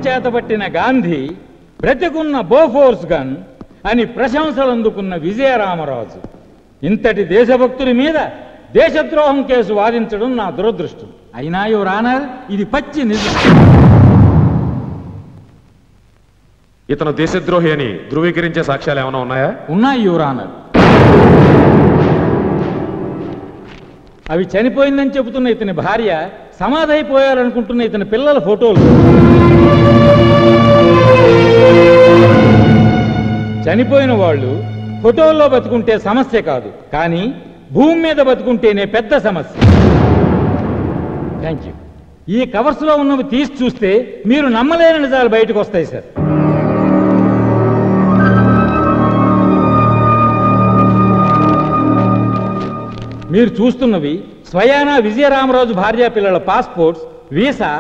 చేతబట్టిన గాంధీ బ్రతికున్న Bofors gun అని ప్రశంసలు అందుకున్న విజయరామరాజు ఇంతటి దేశభక్తుడి మీద దేశద్రోహం కేసు వాదించడం నా దురదృష్టం. అయినా యువర్ ఆనర్ ఇది పచ్చి నిజం. ఇతను దేశద్రోహి అని ధృవీకరించే సాక్ష్యాలు ఏమైనా ఉన్నాయా? ఉన్నాయి యువర్ ఆనర్. అవి చనిపోయిందని చెబుతున్న ఇతని భార్య, సమాధైపోయారనుకుంటున్న ఇతని పిల్లల ఫోటోలు. చనిపోయిన వాళ్ళు ఫోటోల్లో బతుకుంటే సమస్య కాదు, కానీ భూమి మీద బతుకుంటేనే పెద్ద సమస్య. Thank you. ఈ కవర్స్లో ఉన్నవి తీసి చూస్తే మీరు నమ్మలేని నిజాలు బయటకు వస్తాయి సార్. మీరు చూస్తున్నవి స్వయానా విజయరామరాజు భార్య పిల్లల పాస్పోర్ట్స్, వీసా,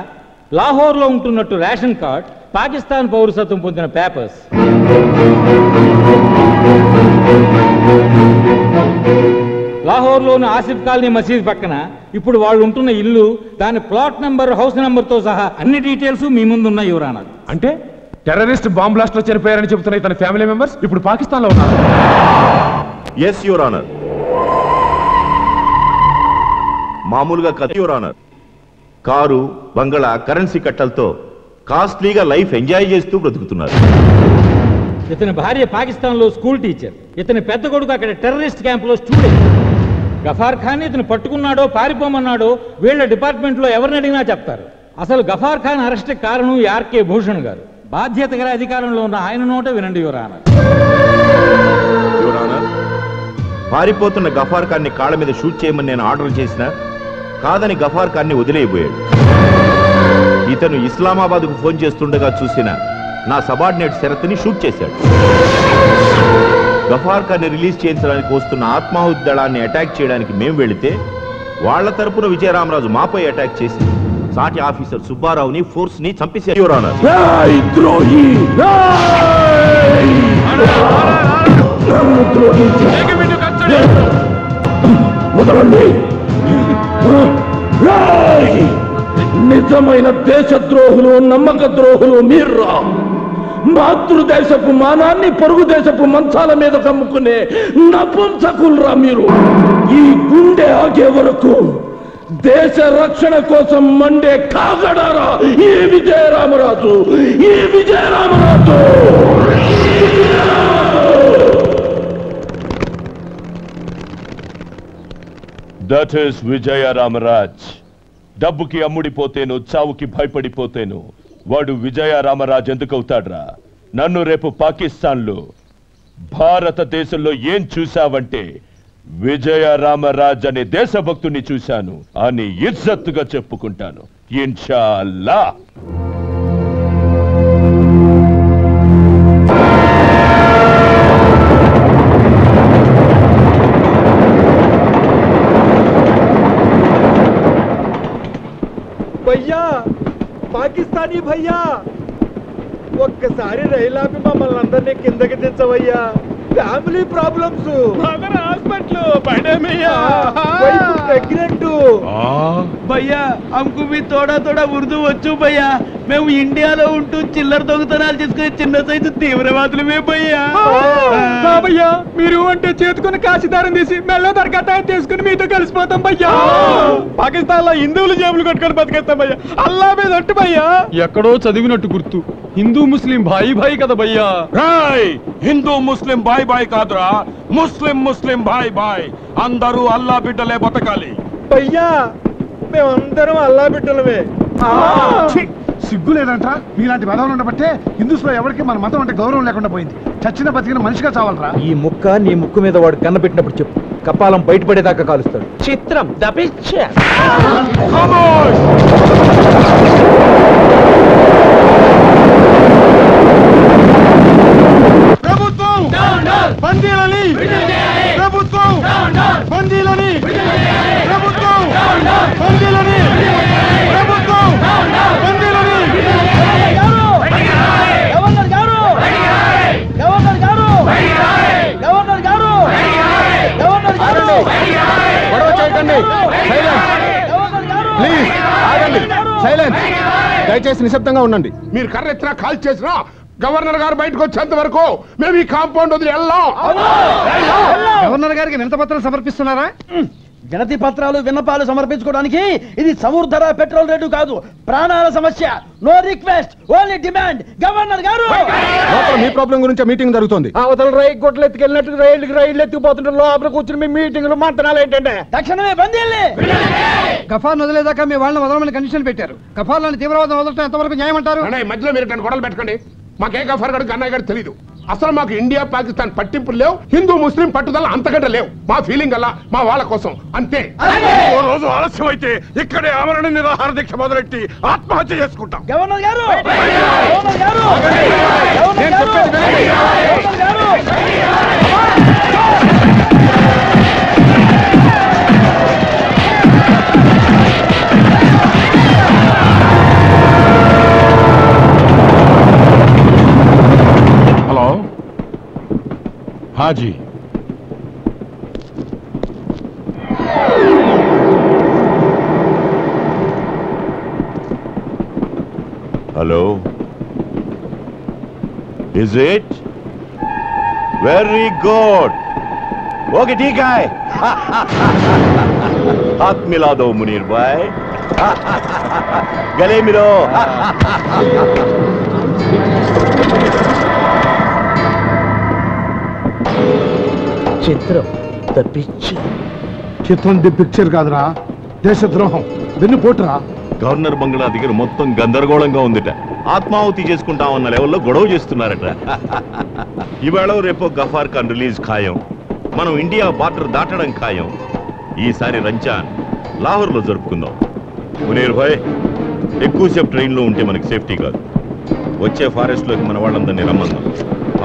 లాహోర్లో ఉంటున్నట్టు రేషన్ కార్డ్, పాకిస్తాన్ పౌరసత్వం పొందిన పేపర్స్. లాహోర్లోని ఆసిఫ్ కాలనీ మసీద్ పక్కన ఇప్పుడు వాళ్ళు ఉంటున్న ఇల్లు, దాని ప్లాట్ నెంబర్, హౌస్ నెంబర్తో సహా అన్ని డీటెయిల్స్ మీ ముందున్న యువర్ ఆనర్. అంటే టెర్రరిస్ట్ బాంబ్ బ్లాస్ట్ లో చనిపోయారని చెబుతున్న ఇతని ఫ్యామిలీ మెంబర్స్ ఇప్పుడు పాకిస్తాన్ లో ఉన్నారు. Yes your honour. మామూలుగా కాదు యువర్ ఆనర్. కారు, బంగళా, కరెన్సీ కట్టలతో కాస్ట్లీగా లైఫ్ ఎంజాయ్ చేస్తూ బ్రతుకుతున్నారు. ఇతని భార్య పాకిస్తాన్లో స్కూల్ టీచర్, ఇతని పెద్ద కొడుకు అక్కడ టెర్రరిస్ట్ క్యాంపులో స్టూడెంట్. గఫార్ ఖాన్ ఇతను పట్టుకున్నాడో పారిపోమన్నాడో వీళ్ళ డిపార్ట్మెంట్లో ఎవరిని అడిగినా చెప్తారు. అసలు గఫార్ ఖాన్ అరెస్ట్ కారణం ఆర్కే భూషణ్ గారు. బాధ్యత గల అధికారంలో ఉన్న ఆయన నోట వినండి యువర్ ఆనర్. యువర్ ఆనర్, పారిపోతున్న గఫార్ ఖాన్ని కాళ్ళ మీద షూట్ చేయమని నేను ఆర్డర్ చేసినా కాదని గఫార్ ఖాన్ని వదిలేయబోయాడు. ఇతను ఇస్లామాబాద్కు ఫోన్ చేస్తుండగా చూసిన నా సబార్డినేట్ శరత్ని షూట్ చేశాడు. గఫార్ ఖాన్ని రిలీజ్ చేయించడానికి వస్తున్న ఆత్మాహుతి దళాన్ని అటాక్ చేయడానికి మేము వెళితే వాళ్ల తరపున విజయరామరాజు మాపై అటాక్ చేసి సాటి ఆఫీసర్ సుబ్బారావుని, ఫోర్స్ ని చంపేశారు యువర్ ఆనర్. నిజమైన దేశద్రోహులు నమ్మక ద్రోహులు మీర్రా. మాతృదేశపు మానాన్ని పొరుగు దేశపు మంచాల మీద కమ్ముకునే నపుంసకుల్రా మీరు. ఈ గుండె ఆగే వరకు దేశ రక్షణ కోసం మండే కాగడారా ఈ విజయరామరాజు. ఈ విజయరామరాజు దట్ ఈస్ విజయరామరాజ్. డబ్బుకి అమ్ముడిపోతేను, చావుకి భయపడిపోతేను వాడు విజయరామరాజ్ ఎందుకు అవుతాడ్రా? నన్ను రేపు పాకిస్తాన్లో భారతదేశంలో ఏం చూశావంటే విజయరామరాజ్ అనే దేశభక్తుని చూశాను అని ఇజ్జత్తుగా చెప్పుకుంటాను ఇన్షాల్లా. భయ్యా, పాకిస్తానీ భయ్యా, ఒక్కసారి రైలు ఆపి మమ్మల్ని అందరినీ కిందకి దించవయ్యా. Family problems, hospital pregnant. భయ్యా హమ్కు भी थोड़ा थोड़ा ఉర్దూ వచ్చు భయ్యా. మేము ఇండియాలో ఉంటూ చిల్లర దొంగతనాలు చేసుకునే చిన్న సైజు తీవ్రవాదులమే భయ్యా. భయ్యా మీరు అంటే చేతుకుని కాశీదారం తీసి మెల్ల దరకతాయి తీసుకుని మీతో కలిసిపోతాం భయ్యా. పాకిస్తాన్ లో హిందువులు జేబులు కట్టుకొని బతికేస్తాం భయ్యా. అల్లా మీద ఒట్టు భయ్యా. ఎక్కడో చదివినట్టు గుర్తు, హిందూ ముస్లిం భాయి భాయి కదా భయ్యా. హిందూ ముస్లిం బాయ్ బాయ్ కాదురా, ముస్లిం ముస్లిం బాయ్ బాయ్. అందరూ అల్లా బిడ్డలే బతకాలి. భయ్యా మేమందరం అల్లా బిడ్డలమే. సిగ్గు లేదంటరా మీలాంటి వెధవలు ఉండబట్టే హిందూస్ లో ఎవరికి మన మతం అంటే గౌరవం లేకుండా పోయింది. చచ్చిన బతికిన మనిషిగా చావాలరా. ఈ ముక్క నీ ముక్కు మీద వాడు కన్నబెట్టినప్పుడు చెప్పు, కపాలం బయటపడేదాకా కాలుస్తాడు. చిత్రం ద పిక్చర్. ప్రభుత్వం బందీలని, ప్రభుత్వం బందీలని, ప్రభుత్వం బందీలని, ప్రభుత్వం బందీలని. గవర్నర్ గారు, గవర్నర్ గారు, గవర్నర్ గారు, గవర్నర్ గారు, గొడవ చేయకండి. ప్లీజ్ ఆగండి, సైలెన్స్. దయచేసి నిశ్శబ్దంగా ఉండండి. మీరు కర్ర ఎత్తినా కాల్ చేసినా గవర్నర్ గారు బయటకు వచ్చేంత వరకు మేము ఈ కాంపౌండ్ వదిలి వెళ్ళాం. గవర్నర్ గారికి వినతిపత్రం సమర్పిస్తున్నారా? వినతి పత్రాలు విన్నపాలు సమర్పించుకోవడానికి ఇది సముద్ర పెట్రోల్ రేటు కాదు, ప్రాణాల సమస్య. No request, only demand. Governor గారు, మీ ప్రాబ్లం గురించి మీటింగ్ జరుగుతుంది. అవతల రైలు గొడ్లు ఎత్తుకెళ్ళినట్టు రైళ్లు ఎత్తుకుపోతుంటారు. లోపల కూర్చుని మీ మీటింగ్లు మంతనాలు ఏంటంటే తక్షణమే బందీల్ని. గఫార్ వదిలేదాకా మీ వాళ్ళని వదలమని కండిషన్ పెట్టారు. గఫార్లను తీవ్రవాదం వదలటం ఎంతవరకు న్యాయమంటారు? మధ్యలో మీరు గొడవలు పెట్టకండి. మాకే గఫార్ గడు అన్నయ్య గారు తెలీదు. అసలు మాకు ఇండియా పాకిస్తాన్ పట్టింపులు లేవు, హిందూ ముస్లిం పట్టుదల అంతకంటే లేవు. మా ఫీలింగ్ అలా మా వాళ్ళ కోసం అంతే. ఓ రోజు ఆలస్యం అయితే ఇక్కడే ఆమరణ నిరాహార దీక్ష మొదలెట్టి ఆత్మహత్య చేసుకుంటాం. గవర్నర్ గారు, గవర్నర్ గారు, గవర్నర్ గారు, గవర్నర్ గారు. Hello Haji, hello, is it very good? Okay ठीक है. हाथ मिला दो मुनीर भाई, गले मिलो. చిత్రం ద పిక్చర్. చిత్రం ది పిక్చర్ కాదురా, దేశద్రోహం, వెన్నుపోటురా. గవర్నర్ బంగ్లా దగ్గర మొత్తం గందరగోళంగా ఉందిట. ఆత్మాహుతి చేసుకుంటామన్న లెవెల్లో గొడవ చేస్తున్నారట. ఇవాళ రేపో గఫార్ ఖాన్ రిలీజ్ ఖాయం. మనం ఇండియా బార్డర్ దాటడం ఖాయం. ఈసారి రంజాన్ లాహోర్లో జరుపుకుందాం. మునీర్ భాయ్, ఎక్కువసేపు ట్రైన్లో ఉంటే మనకి సేఫ్టీ కాదు. వచ్చే ఫారెస్ట్లోకి మన వాళ్ళందరినీ రమ్మందాం.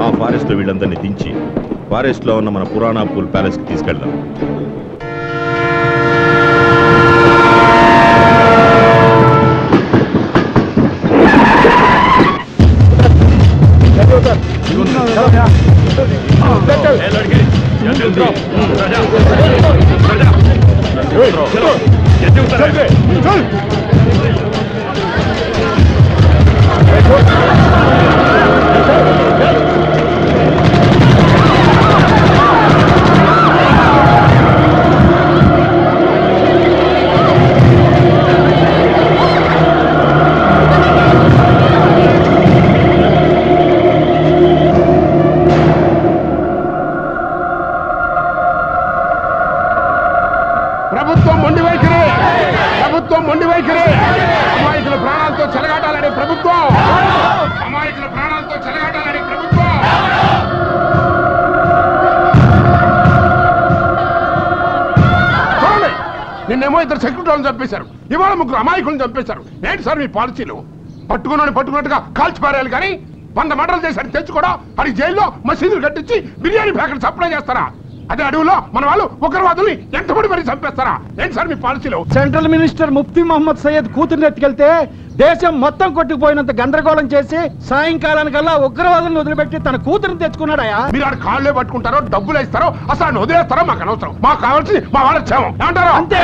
ఆ ఫారెస్ట్లో వీళ్ళందరినీ దించి ఫారెస్ట్లో ఉన్న మన పురాణా పూల్ ప్యాలెస్కి తీసుకెళ్దాం. ప్రభుత్వం మొండి వైఖరి, ప్రభుత్వం మొండి వైఖరి. అమాయకుల ప్రాణాలతో చెలగాటాలని ప్రభుత్వం, అమాయకుల ప్రాణాలతో చెలగాటాలని ప్రభుత్వం. చూడండి, నిన్నేమో ఇద్దరు సెక్యూరిటీలను చంపేశారు, ఇవాళ ముగ్గురు అమాయకులను చంపేశారు. ఏంటి సార్ మీ పాలసీలు? పట్టుకున్నట్టుగా కాల్చి పారేయాలి కానీ 100 మర్డర్లు చేశారు తెచ్చుకోవడం, అది జైల్లో మసీదులు కట్టించి బిర్యానీ ప్యాకెట్ సప్లై చేస్తారా? అదే అడవులో మన వాళ్ళు ఉగ్రవాదుల్ని ఎంతమంది మరి చంపేస్తారా? ఏంటి సార్ మీ పాలసీలో? సెంట్రల్ మినిస్టర్ ముఫ్తీ మహమ్మద్ సయ్యద్ కూతుర్ని ఎత్తుకెళ్తే దేశం మొత్తం కొట్టుకుపోయినంత గందరగోళం చేసి సాయంకాలానికల్లా ఉగ్రవాదులను వదిలిపెట్టి తన కూతురుని తెచ్చుకున్నాడయా. మీరు ఆడ కాళ్ళే పట్టుకుంటారో డబ్బులు ఇస్తారో అసలు ఆయన వదిలేస్తారో మాకు అనవసరం. మాకు కావాల్సి మా వాళ్ళ క్షేమం. ఏమంటారు? అంతే.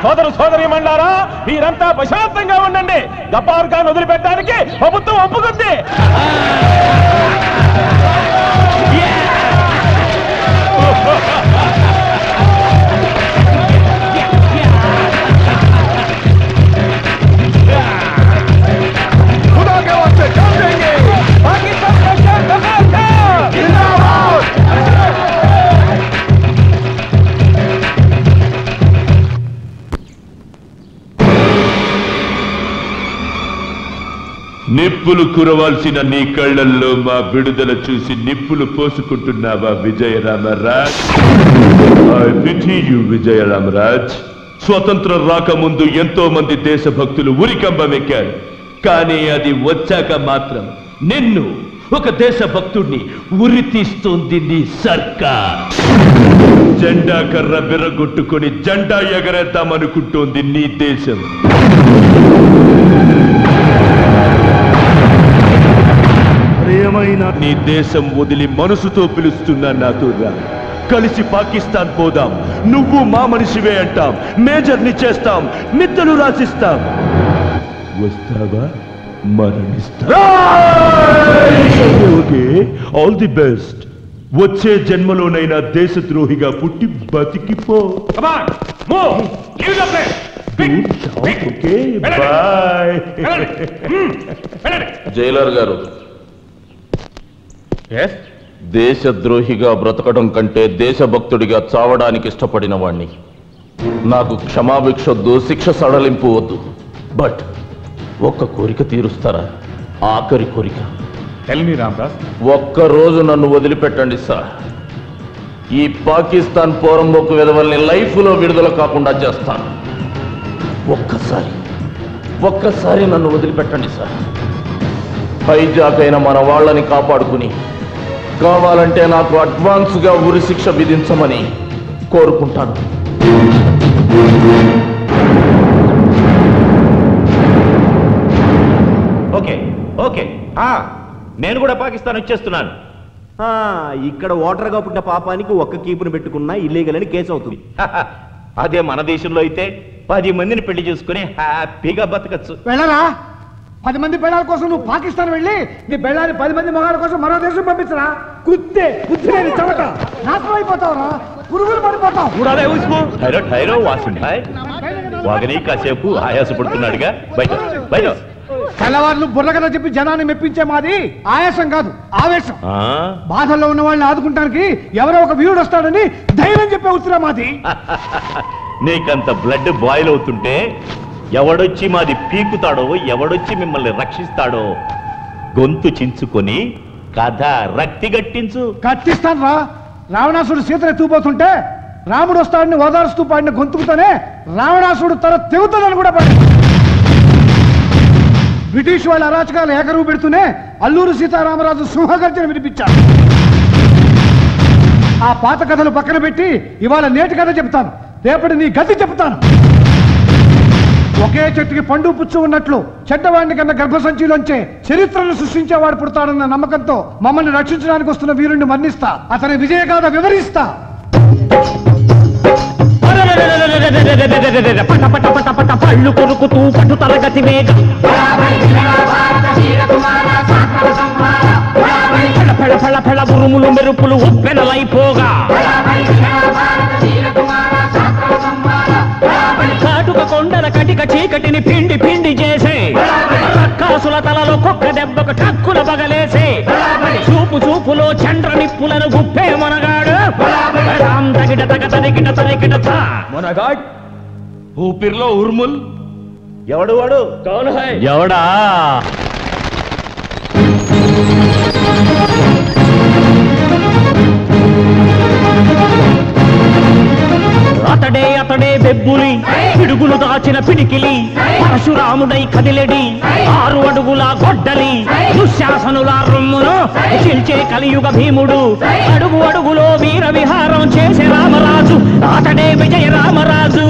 సోదరు సోదరి మండారా, మీరంతా ప్రశాంతంగా ఉండండి. గఫార్ ఖాన్ వదిలిపెట్టడానికి ప్రభుత్వం ఒప్పుకుంది. నిప్పులు కురవాల్సిన నీ కళ్ళల్లో మా విడుదల చూసి నిప్పులు పోసుకుంటున్నావా Vijayaramaraj? I pity you Vijayaramaraj. స్వతంత్రం రాకముందు ఎంతో మంది దేశభక్తులు ఉరికంబమెక్కారు, కానీ అది వచ్చాక మాత్రం నిన్ను ఒక దేశభక్తుడిని ఉరి తీస్తోంది నీ సర్కార్. జెండా కర్ర బిర్రగొట్టుకొని జెండా ఎగరేద్దామనుకుంటోంది నీ దేశం. నీ దేశం వదిలి మనసుతో పిలుస్తున్నా నాతో రా. కలిసి పాకిస్తాన్ పోదాం. నువ్వు మా మనిషివే అంటాం, మేజర్ని చేస్తాం, మిత్తలు రాసిస్తాం. వస్తావా? మరణిస్తా. Okay, all the best. వచ్చే జన్మలోనైనా దేశద్రోహిగా పుట్టి బతికిపో. జైలర్ గారు, దేశద్రోహిగా బ్రతకడం కంటే దేశభక్తుడిగా చావడానికి ఇష్టపడిన వాణ్ణి. నాకు క్షమాభిక్షొద్దు, శిక్ష సడలింపు వద్దు. బట్ ఒక్క కోరిక తీరుస్తారా? ఆఖరి కోరిక. ఒక్కరోజు నన్ను వదిలిపెట్టండి సార్. ఈ పాకిస్తాన్ పోరంబోకు విధవల్ని లైఫ్లో విడుదల కాకుండా చేస్తాను. ఒక్కసారి నన్ను వదిలిపెట్టండి సార్. హైజాక్ అయిన మన వాళ్ళని కాపాడుకుని కావాలంటే నాకు అడ్వాన్స్గా ఉరి శిక్ష విధించమని కోరుకుంటాను. ఓకే ఓకే, నేను కూడా పాకిస్తాన్ వచ్చేస్తున్నాను. ఇక్కడ ఓటర్గా పుట్టిన పాపానికి ఒక్క కీపును పెట్టుకున్నా ఇల్లీగల్ అని కేసు అవుతుంది. అదే మన దేశంలో అయితే 10 మందిని పెళ్లి చేసుకుని హ్యాపీగా బతకచ్చు. వెళ్ళరా? 10 మంది పెళ్ళాల కోసం నువ్వు పాకిస్తాన్ వెళ్ళి నీ పెళ్ళాలి 10 మంది మగాళ్ళ కోసం మరో దేశం పంపించరా? కుత్తే కుత్తిలేని చెమట నాశనం అయిపోతావురా, పురుగులు పడిపోతావు. వాసిం భాయ్, వాగని కాసేపు ఆయాసపడుతున్నాడుగా, బయట బయట. తెల్లవారులు బుర్రకథ చెప్పి జనాన్ని మెప్పించే మాది ఆయాసం కాదు, ఆవేశం. బాధల్లో ఉన్న వాళ్ళని ఆదుకుంటానికి ఎవరో ఒక వీరుడు వస్తాడని ధైర్యం చెప్పే ఉత్తరా మాది. నీకంత బ్లడ్ బాయిల్ అవుతుంటే ఎవడొచ్చి మాది పీకుతాడో, ఎవడొచ్చి మిమ్మల్ని రక్షిస్తాడో గొంతు చించుకొని కథ రక్తి గట్టించు. కట్టిస్తాను రా. రావణాసుడు సీతను ఎత్తుకుపోతుంటే రాముడు వస్తాడని ఓదారుస్తూ పాడిన గొంతుకుతోనే రావణాసుడు తన తెగుతుందని కూడా పాడు. బ్రిటిష్ వాళ్ళ అరాచకాలు ఏకరువు పెడుతూనే అల్లూరు సీతారామరాజు సింహగర్జన వినిపించాడు. ఆ పాత కథలు పక్కన పెట్టి ఇవాళ నేటి కథ చెప్తాను, రేపటి నీ గతి చెప్తాను. ఒకే చెట్టుకి పండు పుచ్చు ఉన్నట్లు చెడ్డవాడిని కన్నా గర్భసంచిలోంచే చరిత్రను సృష్టించేవాడు పుడతాడన్న నమ్మకంతో మమ్మల్ని రక్షించడానికి వస్తున్న వీరుణ్ణి వర్ణిస్తా, అతని విజయగాథ వివరిస్తా. పట పట పట పట పళ్ళు కొరుకుతూ పట్టు తరగతి వేగ ఫెళ ఫెళ ఫెళ ఉరుములు మెరుపులు ఉప్పెనలైపోగా కాటుక కొండల కటిక చీకటిని పిండి పిండి చేసే రక్కాసుల తలలో కుక్క దెబ్బకు టక్కుల పగలేసే చూపు చూపులో చంద్ర నిప్పులను గుప్పే మనగాడు తగిట తగ తరికిట తరికిట మనగాడ్ ఊపిరిలో ఉర్ముల్ ఎవడు వాడు? ఎవడా? అతడే అతడే బెబ్బులి పిడుగులు దాచిన పిడికిలి పరశురాముడై కదిలెడి 6 అడుగుల గొడ్డలి దుశ్శాసనుల రొమ్మును చిల్చే కలియుగ భీముడు అడుగు అడుగులో వీర విహారం చేసే రామరాజు అతడే విజయ రామరాజు.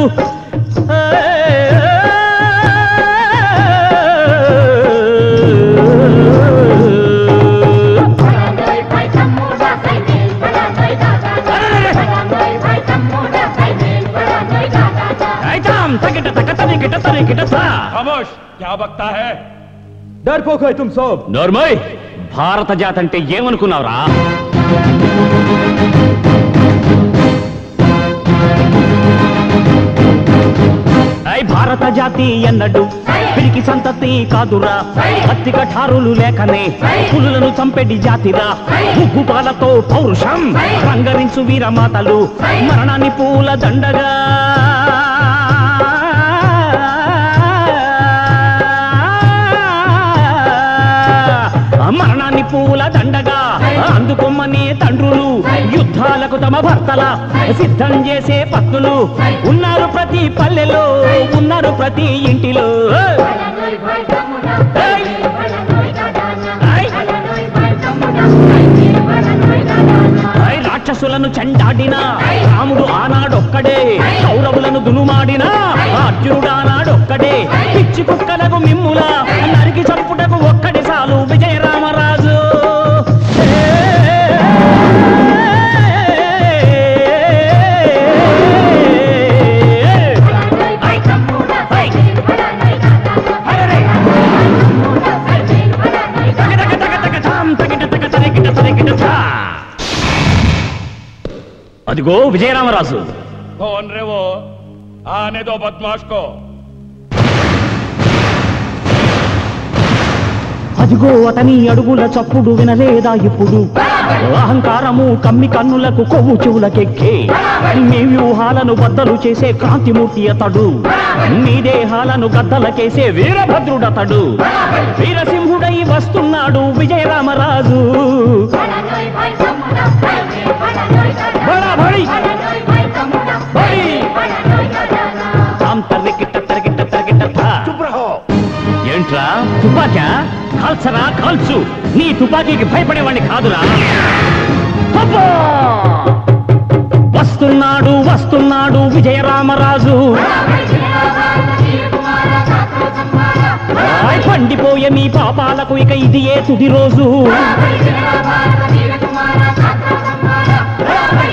నోర్మోయ్, భారత జాతి అంటే ఏమనుకున్నావురా? భారత జాతి ఎన్నడు పిరికి సంతతి కాదురా, అత్తి కఠారులు లేకనే పులులను చంపెడి జాతిరా. ముగ్గు పాలతో పౌరుషం రంగరించు వీరమాతలు మరణాన్ని పూల దండగా మరణాన్ని పూల దండగా అందుకొమ్మనే తండ్రులు యుద్ధాలకు తమ భర్తల సిద్ధం చేసే పత్నులు ఉన్నారు ప్రతి పల్లెలో, ఉన్నారు ప్రతి ఇంటిలో. రాక్షసులను చెండాడిన రాముడు ఆనాడొక్కడే, కౌరవులను దునుమాడిన అర్జునుడు ఆనాడొక్కడే. పిచ్చి కుక్కలకు మిమ్ముల నరికి చంపుటకు ఒక్కడి చాలు విజయ రామరాజు. అదిగో విజయరామరాజు. అదిగో అతని అడుగుల చప్పుడు వినలేదా ఇప్పుడు? అహంకారము కమ్మి కన్నులకు కొవ్వు చెవులకెక్కే మీ వ్యూహాలను బద్దలు చేసే క్రాంతిమూర్తి అతడు, మీ దేహాలను గద్దలకేసే వీరభద్రుడతడు. వీరసింహుడై వస్తున్నాడు విజయరామరాజు. ఏంట్రా తుపాకా? కాల్చరా కాల్చు, నీ తుపాకీకి భయపడేవాడిని కాదురా. వస్తున్నాడు వస్తున్నాడు విజయరామరాజు. పండిపోయే మీ పాపాలకు ఇక ఇది ఏ తుది రోజు.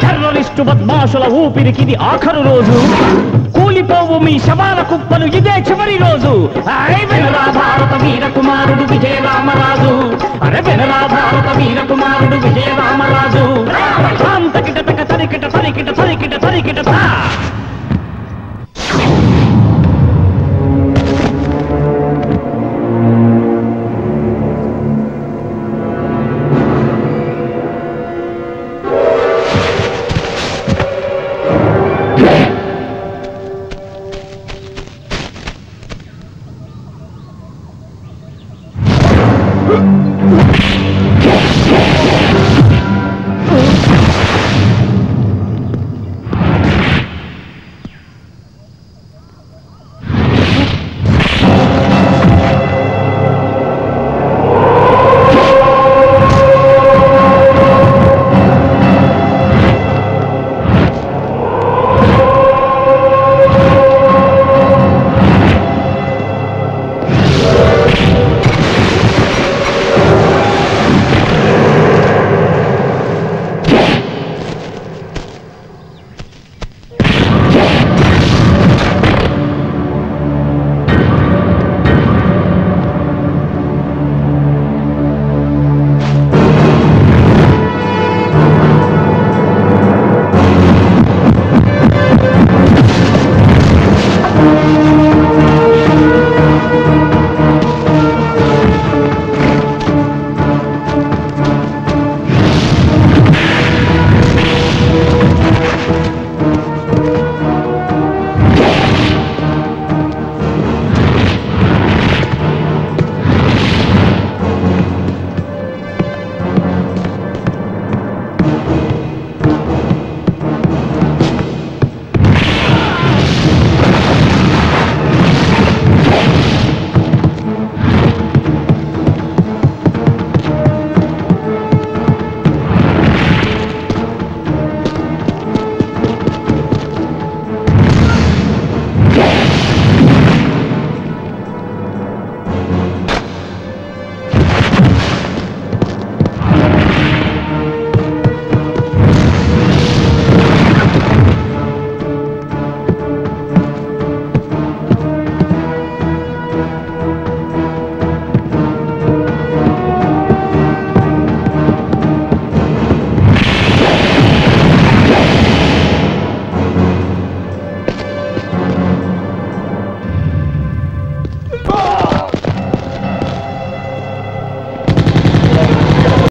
టెర్రరిస్టు బద్మాషుల ఊపిరికిది ఆఖరు రోజు. కూలిపోవు మీ శవాల కుప్పలు ఇదే చివరి రోజు. వినరా భారత వీర కుమారుడు విజయ రామరాజు. అరే వినరా భారత వీర కుమారుడు విజయ రామరాజు. తకిట తక తరికిట తరికిట తరికిట తరికిట.